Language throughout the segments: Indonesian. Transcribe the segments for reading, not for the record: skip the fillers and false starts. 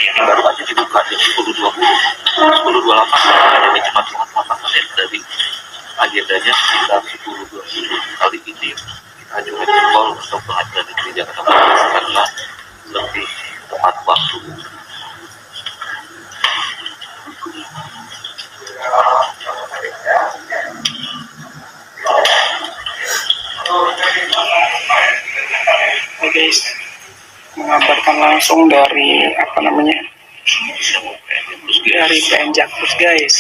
Ini baru aja dibuka jam 10.28, ini cuma 8 menit dari agendanya sekitar 10.20. Kali ini kita ajukan jempol untuk pengadilan negeri Jakarta Barat karena lebih tepat waktu. Oke guys, mengabarkan langsung dari dari PN Jakpus guys.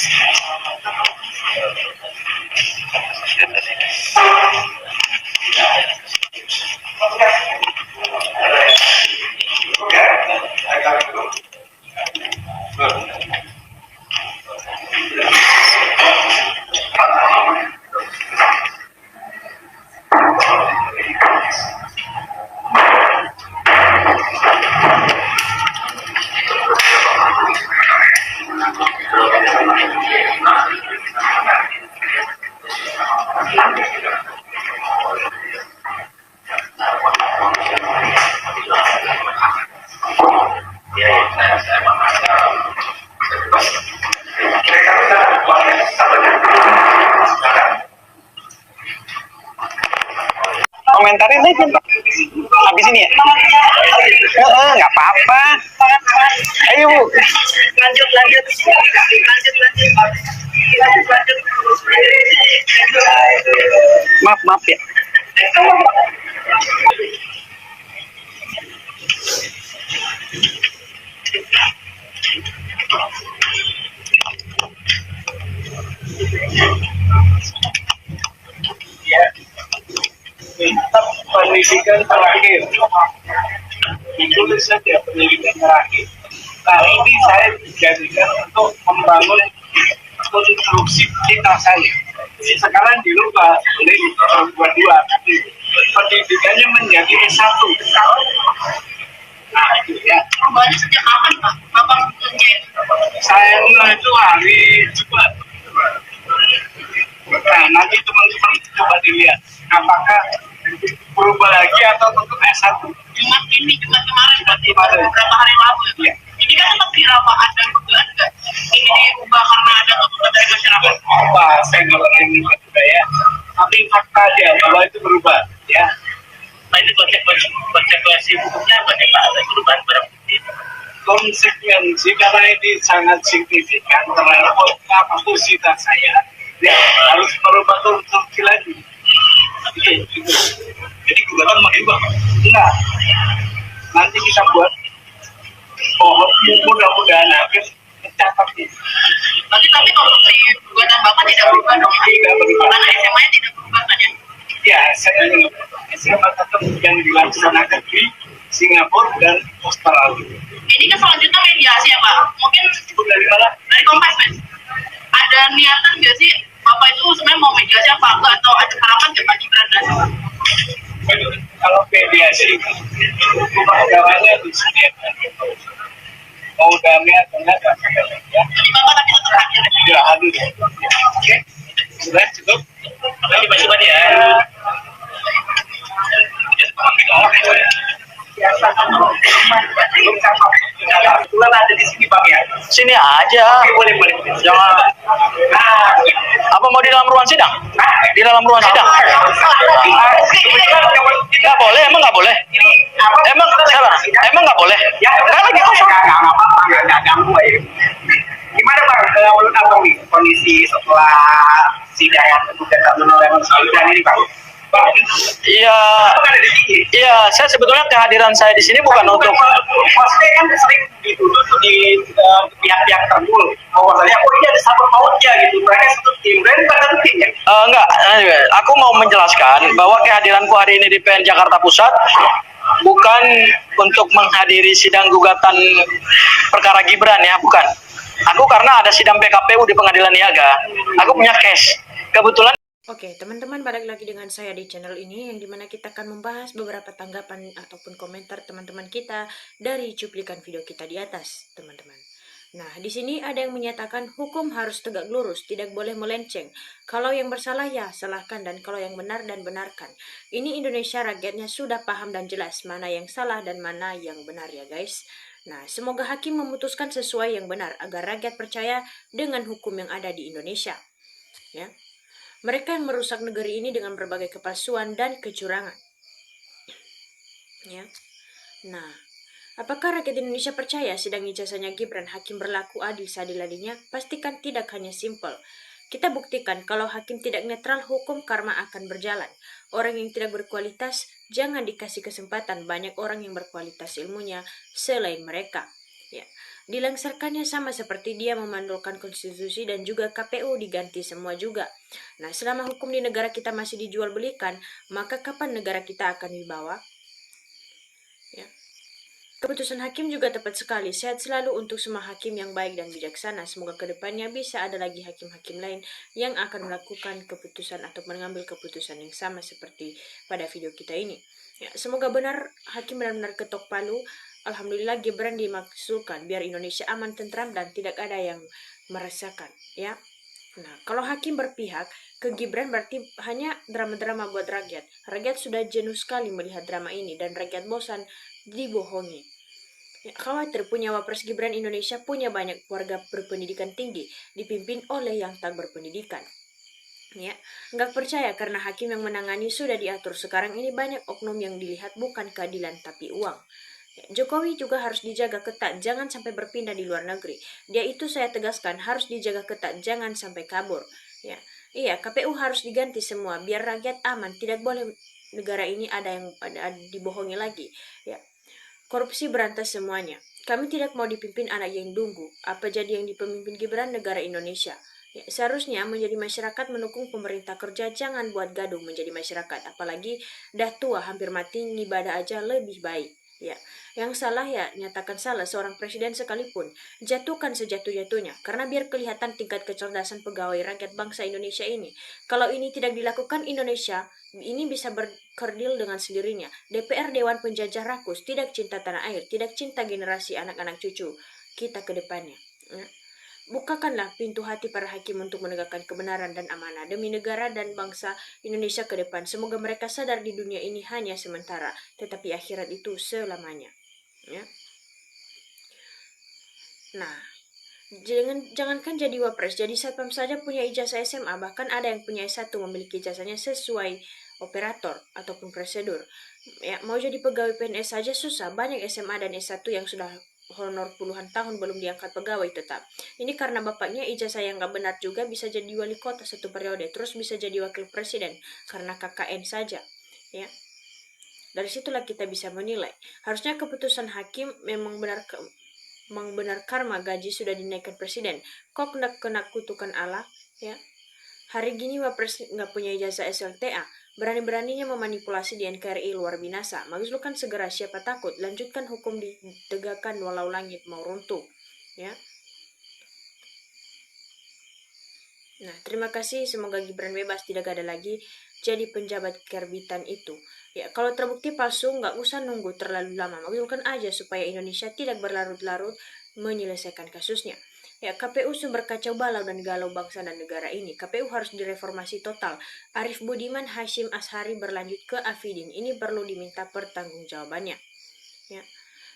Komentarin aja Pak. Habis ini ya? Nggak apa-apa. Ayo Bu. Lanjut. Maaf ya. Pendidikan terakhir, ditulis saja pendidikan terakhir. Nah ini saya dijadikan untuk membangun konstruksi kita saya. Sekarang dirubah oleh dua-dua, pendidikannya menjadi S1. Nah itu ya. Perubahannya sejak kapan Pak? Bapak kerja? Saya mulai itu hari Jumat. Nah nanti teman-teman coba dilihat apakah berubah lagi atau tetap S1. Jumat kemarin berarti beberapa hari lalu ya. Ini kan tetap dirapakan dan dugaan nggak ini diubah karena ada tuntutan dari masyarakat. Apa saya nggak berani juga ya, tapi fakta aja bahwa itu berubah ya. Nah ini konsekuensi hukumnya bagaimana ada perubahan barang bukti? Konsekuensi karena ini sangat signifikan terhadap kapasitas saya, ya harus merubah konstruksi lagi. Jadi gugatan mau diubah? Enggak. Nanti kita buat pohon mudah-mudahan habis mencatat ini. Nanti kalau gugatan Bapak tidak berubah dong? Tidak berubah. Karena SMA-nya tidak berubah kan ya? Ya, SMA tetap yang dilaksanakan di Singapura dan Australia. Ini kan selanjutnya mediasi ya Pak? Mungkin dari mana? Dari Kompas Mas. Ada niatan nggak sih Bapak itu sebenarnya mau mediasi apa enggak, atau ada harapan nggak Pak Gibran? Kalau mediasi hukum agamanya di sini mau damai atau enggak ya. Jadi Bapak tadi tetap hadir ya? Hadir. Oke, sudah cukup. Terima kasih banyak ya. Kebetulan ada di sini Bang ya. Sini aja. Boleh. Jangan. Apa mau di dalam ruang sidang? Di dalam ruang sidang? Nggak boleh, emang nggak boleh? Emang nggak boleh? Kan lagi kosong. Nggak ganggu ya. Gimana Bang menurut Abang nih kondisi setelah sidang menolak ini Bang? Iya, saya sebetulnya kehadiran saya di sini bukan untuk. Maksudnya kan sering dituduh tuh di pihak-pihak tertentu bahwasanya oh ini ada sabot mautnya gitu, mereka satu tim, dan bukan tim ya. Enggak, aku mau menjelaskan bahwa kehadiranku hari ini di PN Jakarta Pusat bukan untuk menghadiri sidang gugatan perkara Gibran ya, bukan. Aku karena ada sidang PKPU di Pengadilan Niaga, aku punya case. Kebetulan. Oke, teman-teman, balik lagi dengan saya di channel ini yang dimana kita akan membahas beberapa tanggapan ataupun komentar teman-teman kita dari cuplikan video kita di atas, teman-teman. Nah, di sini ada yang menyatakan hukum harus tegak lurus, tidak boleh melenceng. Kalau yang bersalah ya salahkan, dan kalau yang benar dan benarkan. Ini Indonesia, rakyatnya sudah paham dan jelas mana yang salah dan mana yang benar ya guys. Nah, semoga hakim memutuskan sesuai yang benar agar rakyat percaya dengan hukum yang ada di Indonesia. Ya. Mereka yang merusak negeri ini dengan berbagai kepalsuan dan kecurangan. Ya. Nah, apakah rakyat Indonesia percaya sidang ijazahnya Gibran hakim berlaku adil seadil-adilnya? Pastikan tidak hanya simpel. Kita buktikan kalau hakim tidak netral, hukum karma akan berjalan. Orang yang tidak berkualitas jangan dikasih kesempatan. Banyak orang yang berkualitas ilmunya selain mereka. Ya. Dilengsarkannya sama seperti dia memandulkan konstitusi dan juga KPU diganti semua juga. Nah, selama hukum di negara kita masih dijual belikan, maka kapan negara kita akan dibawa? Ya. Keputusan hakim juga tepat sekali. Sehat selalu untuk semua hakim yang baik dan bijaksana. Semoga kedepannya bisa ada lagi hakim-hakim lain yang akan melakukan keputusan atau mengambil keputusan yang sama seperti pada video kita ini. Ya, semoga benar hakim benar-benar ketok palu. Alhamdulillah Gibran dimaksudkan biar Indonesia aman, tentram, dan tidak ada yang meresahkan. Ya. Nah, kalau hakim berpihak ke Gibran berarti hanya drama-drama buat rakyat. Rakyat sudah jenuh sekali melihat drama ini dan rakyat bosan dibohongi. Ya, khawatir punya wapres Gibran Indonesia punya banyak warga berpendidikan tinggi dipimpin oleh yang tak berpendidikan. Ya, nggak percaya karena hakim yang menangani sudah diatur. Sekarang ini banyak oknum yang dilihat bukan keadilan tapi uang. Jokowi juga harus dijaga ketat, jangan sampai berpindah di luar negeri. Dia itu saya tegaskan harus dijaga ketat, jangan sampai kabur. Ya, iya KPU harus diganti semua biar rakyat aman. Tidak boleh negara ini ada yang dibohongi lagi. Ya, korupsi berantas semuanya. Kami tidak mau dipimpin anak yang tunggu. Apa jadi yang dipemimpin Gibran negara Indonesia? Ya, seharusnya menjadi masyarakat mendukung pemerintah kerja, jangan buat gaduh menjadi masyarakat. Apalagi dah tua hampir mati ngibadah aja lebih baik. Ya, yang salah ya nyatakan salah seorang presiden sekalipun, jatuhkan sejatuh-jatuhnya karena biar kelihatan tingkat kecerdasan pegawai rakyat bangsa Indonesia ini. Kalau ini tidak dilakukan, Indonesia ini bisa berkerdil dengan sendirinya. DPR Dewan Penjajah rakus, tidak cinta tanah air, tidak cinta generasi anak-anak cucu kita ke depannya. Ya. Bukakanlah pintu hati para hakim untuk menegakkan kebenaran dan amanah demi negara dan bangsa Indonesia ke depan. Semoga mereka sadar di dunia ini hanya sementara, tetapi akhirat itu selamanya. Ya. Nah, jangankan jadi wapres, jadi satpam saja punya ijazah SMA, bahkan ada yang punya S1 memiliki ijazahnya sesuai operator ataupun prosedur. Ya, mau jadi pegawai PNS saja susah, banyak SMA dan S1 yang sudah honor puluhan tahun belum diangkat pegawai tetap. Ini karena bapaknya ijazah yang gak benar juga bisa jadi wali kota satu periode, terus bisa jadi wakil presiden karena KKN saja. Ya. Dari situlah kita bisa menilai. Harusnya keputusan hakim memang benar karma, gaji sudah dinaikkan presiden. Kok kena kutukan Allah? Ya. Hari gini wapres nggak punya ijazah SLTA, berani-beraninya memanipulasi di NKRI, luar binasa. Maksudkan segera, siapa takut? Lanjutkan hukum ditegakkan walau langit mau runtuh. Ya. Nah, terima kasih. Semoga Gibran bebas, tidak ada lagi jadi penjabat kerbitan itu. Ya, kalau terbukti palsu, nggak usah nunggu terlalu lama. Maksudkan aja supaya Indonesia tidak berlarut-larut menyelesaikan kasusnya. Ya, KPU sumber kacau balau dan galau bangsa dan negara ini. KPU harus direformasi total. Arif Budiman, Hashim Ashari berlanjut ke Afidin. Ini perlu diminta pertanggungjawabannya. Ya.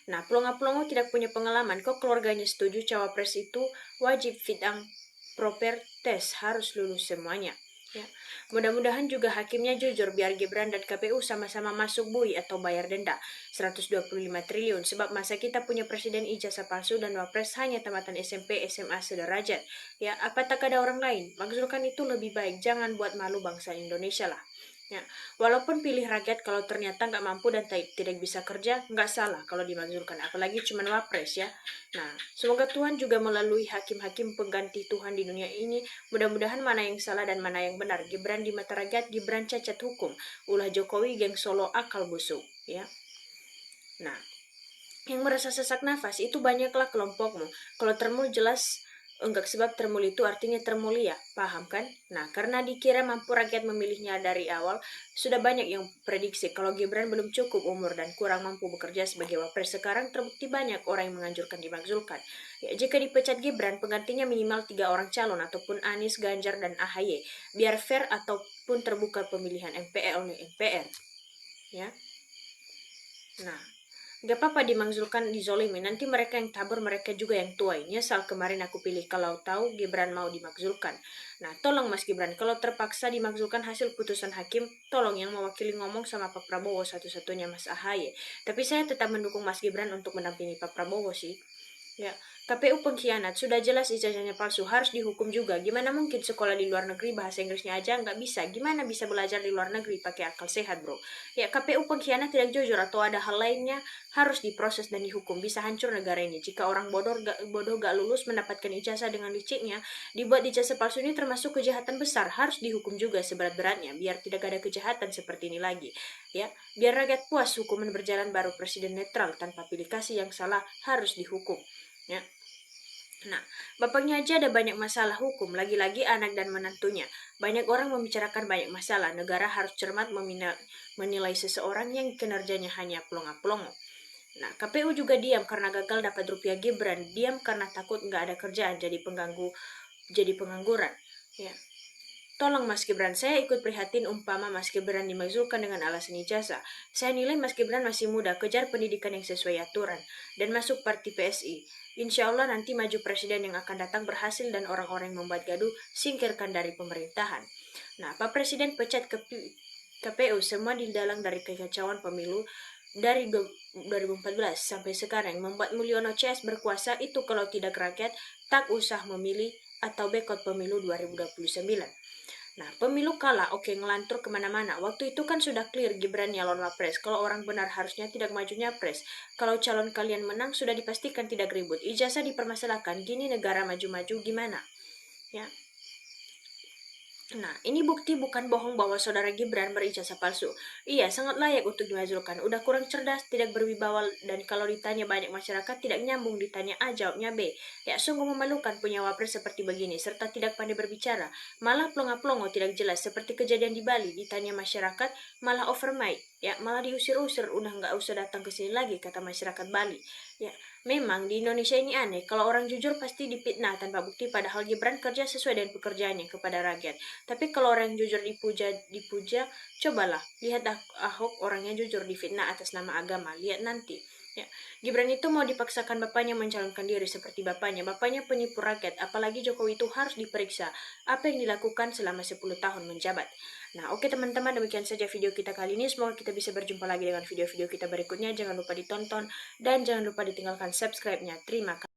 Nah, pelongo-pelongo tidak punya pengalaman. Kok keluarganya setuju cawapres itu wajib fitang proper tes, harus lulus semuanya. Ya. Mudah-mudahan juga hakimnya jujur biar Gibran dan KPU sama-sama masuk bui atau bayar denda 125 triliun sebab masa kita punya presiden ijazah palsu dan wapres hanya tamatan SMP SMA sederajat. Ya, apa tak ada orang lain? Maksudkan itu lebih baik, jangan buat malu bangsa Indonesia lah. Ya, walaupun pilih rakyat kalau ternyata nggak mampu dan tidak bisa kerja, nggak salah kalau dimakzulkan, apalagi cuma wapres ya. Nah, semoga Tuhan juga melalui hakim-hakim pengganti Tuhan di dunia ini, mudah-mudahan mana yang salah dan mana yang benar. Gibran di mata rakyat, Gibran cacat hukum. Ulah Jokowi, geng Solo akal busuk, ya. Nah, yang merasa sesak nafas itu banyaklah kelompokmu. Kalau termul jelas enggak, sebab termul itu artinya termulia, paham kan? Nah, karena dikira mampu rakyat memilihnya dari awal, sudah banyak yang prediksi kalau Gibran belum cukup umur dan kurang mampu bekerja sebagai wapres. Sekarang terbukti banyak orang yang menganjurkan dimakzulkan. Ya, jika dipecat Gibran, penggantinya minimal 3 orang calon ataupun Anies, Ganjar, dan AHY, biar fair ataupun terbuka pemilihan MPR oleh MPR. Ya. Nah, gak apa-apa dimakzulkan, dizolimi. Nanti mereka yang tabur, mereka juga yang tuai. Nyesal kemarin aku pilih kalau tahu Gibran mau dimakzulkan. Nah, tolong Mas Gibran, kalau terpaksa dimakzulkan hasil putusan hakim, tolong yang mewakili ngomong sama Pak Prabowo, satu-satunya Mas AHY. Tapi saya tetap mendukung Mas Gibran untuk mendampingi Pak Prabowo sih. Ya, KPU pengkhianat, sudah jelas ijazahnya palsu, harus dihukum juga. Gimana mungkin sekolah di luar negeri bahasa Inggrisnya aja nggak bisa? Gimana bisa belajar di luar negeri pakai akal sehat, bro? Ya, KPU pengkhianat tidak jujur atau ada hal lainnya, harus diproses dan dihukum. Bisa hancur negara ini. Jika orang bodoh gak lulus mendapatkan ijazah dengan liciknya, dibuat ijazah palsu, ini termasuk kejahatan besar, harus dihukum juga seberat-beratnya, biar tidak ada kejahatan seperti ini lagi. Ya, biar rakyat puas hukuman berjalan, baru presiden netral tanpa pilih kasih yang salah harus dihukum. Ya. Nah, bapaknya aja ada banyak masalah hukum, lagi-lagi anak dan menantunya. Banyak orang membicarakan banyak masalah. Negara harus cermat menilai seseorang yang kinerjanya hanya plonga-plongo. Nah, KPU juga diam karena gagal dapat rupiah Gibran, diam karena takut nggak ada kerjaan, jadi pengangguran. Ya. Tolong Mas Gibran, saya ikut prihatin umpama Mas Gibran dimakzulkan dengan alasan ijazah. Saya nilai Mas Gibran masih muda, kejar pendidikan yang sesuai aturan, dan masuk parti PSI. Insya Allah nanti maju presiden yang akan datang berhasil dan orang-orang yang membuat gaduh singkirkan dari pemerintahan. Nah, Pak Presiden pecat KPU, semua didalang dari kekacauan pemilu dari 2014 sampai sekarang. Membuat Mulyono CS berkuasa itu kalau tidak rakyat, tak usah memilih atau bekot pemilu 2029. Nah, pemilu kalah, oke, ngelantur kemana-mana. Waktu itu kan sudah clear Gibran nyalon wapres. Kalau orang benar harusnya tidak maju nyapres. Kalau calon kalian menang, sudah dipastikan tidak ribut. Ijazah dipermasalahkan, gini negara maju-maju gimana? Ya. Nah, ini bukti bukan bohong bahwa saudara Gibran berijazah palsu. Iya, sangat layak untuk dimakzulkan. Udah kurang cerdas, tidak berwibawa, dan kalau ditanya banyak masyarakat tidak nyambung, ditanya A, jawabnya B. Ya, sungguh memalukan punya wapres seperti begini, serta tidak pandai berbicara. Malah plonga-plongo tidak jelas, seperti kejadian di Bali. Ditanya masyarakat, malah overmind. Ya, malah diusir-usir, udah nggak usah datang ke sini lagi, kata masyarakat Bali. Ya, memang di Indonesia ini aneh, kalau orang jujur pasti dipitnah tanpa bukti, padahal Gibran kerja sesuai dengan pekerjaannya kepada rakyat. Tapi kalau orang yang jujur dipuja, cobalah lihat Ahok, orangnya jujur, difitnah atas nama agama, lihat nanti. Ya, Gibran itu mau dipaksakan bapaknya mencalonkan diri seperti bapaknya penipu rakyat, apalagi Jokowi itu harus diperiksa apa yang dilakukan selama 10 tahun menjabat. Nah, oke teman-teman, demikian saja video kita kali ini. Semoga kita bisa berjumpa lagi dengan video-video kita berikutnya. Jangan lupa ditonton dan jangan lupa ditinggalkan subscribe-nya. Terima kasih.